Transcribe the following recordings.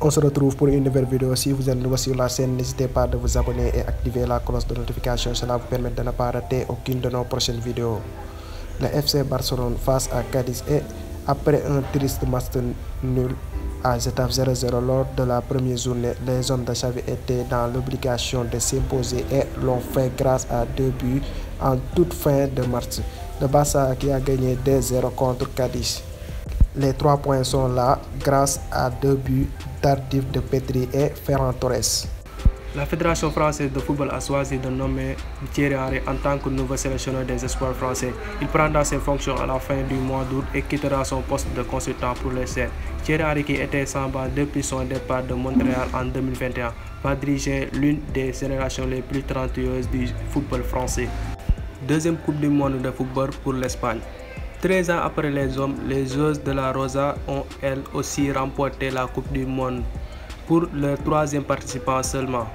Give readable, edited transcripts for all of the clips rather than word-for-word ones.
On se retrouve pour une nouvelle vidéo. Si vous êtes nouveau sur la chaîne, n'hésitez pas à vous abonner et activer la cloche de notification. Cela vous permet de ne pas rater aucune de nos prochaines vidéos. Le FC Barcelone face à Cadiz et après un triste match nul à Getafe 0-0 lors de la première journée, les hommes de Xavi étaient dans l'obligation de s'imposer et l'ont fait grâce à 2 buts en toute fin de match. Le Barça qui a gagné 2-0 contre Cadiz. Les 3 points sont là grâce à 2 buts tardifs de Pedri et Ferran Torres. La Fédération française de football a choisi de nommer Thierry Henry en tant que nouveau sélectionneur des espoirs français. Il prendra ses fonctions à la fin du mois d'août et quittera son poste de consultant pour les Serres. Thierry Henry, qui était sans banc depuis son départ de Montréal en 2021, va diriger l'une des générations les plus talentueuses du football français. Deuxième Coupe du monde de football pour l'Espagne. 13 ans après les hommes, les joueuses de la Rosa ont elles aussi remporté la Coupe du monde pour leur 3e participant seulement.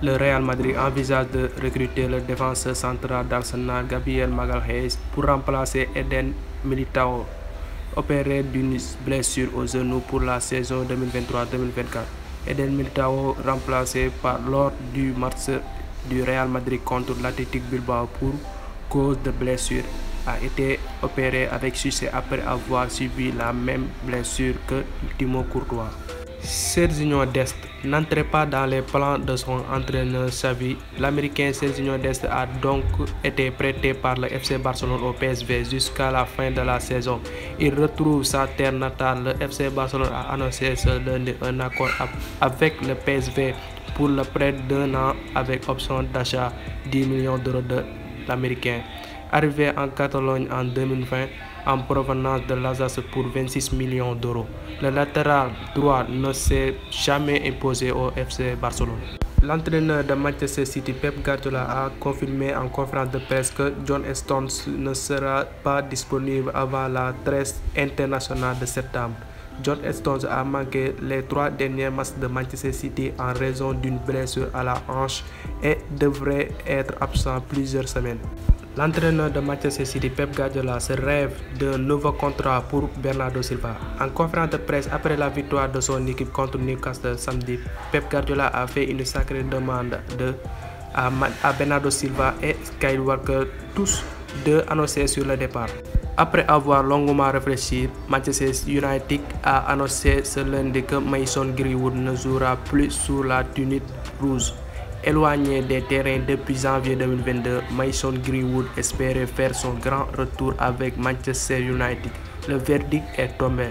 Le Real Madrid envisage de recruter le défenseur central d'Arsenal Gabriel Magalhaes pour remplacer Eden Militao, opéré d'une blessure au genou pour la saison 2023-2024. Eden Militao, remplacé lors du match du Real Madrid contre l'Athletic Bilbao pour cause de blessure, a été opéré avec succès après avoir subi la même blessure que Thibaut Courtois. Sergiño Dest n'entrait pas dans les plans de son entraîneur Xavi. L'Américain Sergiño Dest a donc été prêté par le FC Barcelone au PSV jusqu'à la fin de la saison. Il retrouve sa terre natale. Le FC Barcelone a annoncé ce lundi un accord avec le PSV pour le prêt d'1 an avec option d'achat 10 millions d'euros de l'Américain. Arrivé en Catalogne en 2020 en provenance de l'Alsace pour 26 millions d'euros. Le latéral droit ne s'est jamais imposé au FC Barcelone. L'entraîneur de Manchester City, Pep Guardiola, a confirmé en conférence de presse que John Stones ne sera pas disponible avant la trêve internationale de septembre. John Stones a manqué les 3 derniers matchs de Manchester City en raison d'une blessure à la hanche et devrait être absent plusieurs semaines. L'entraîneur de Manchester City, Pep Guardiola, se rêve d'un nouveau contrat pour Bernardo Silva. En conférence de presse après la victoire de son équipe contre Newcastle samedi, Pep Guardiola a fait une sacrée demande à Bernardo Silva et Kyle Walker, tous deux annoncés sur le départ. Après avoir longuement réfléchi, Manchester United a annoncé ce lundi que Mason Greenwood ne jouera plus sous la tunique rouge. Éloigné des terrains depuis janvier 2022, Mason Greenwood espérait faire son grand retour avec Manchester United. Le verdict est tombé.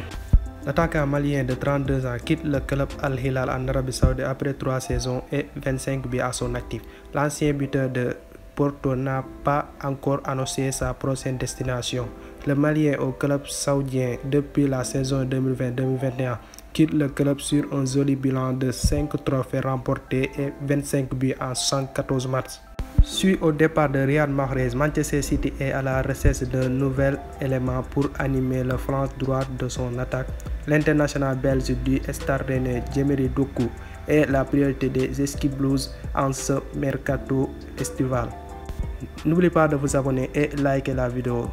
L'attaquant malien de 32 ans quitte le club Al Hilal en Arabie Saoudite après 3 saisons et 25 buts à son actif. L'ancien buteur de Porto n'a pas encore annoncé sa prochaine destination. Le Malien au club saoudien depuis la saison 2020-2021 quitte le club sur un joli bilan de 5 trophées remportés et 25 buts en 114 matchs. Suite au départ de Riyad Mahrez, Manchester City est à la recherche d'un nouvel élément pour animer le flanc droit de son attaque. L'international belge du Stade Rennais, Jemerry Doku, est la priorité des Ski Blues en ce mercato estival. N'oubliez pas de vous abonner et liker la vidéo.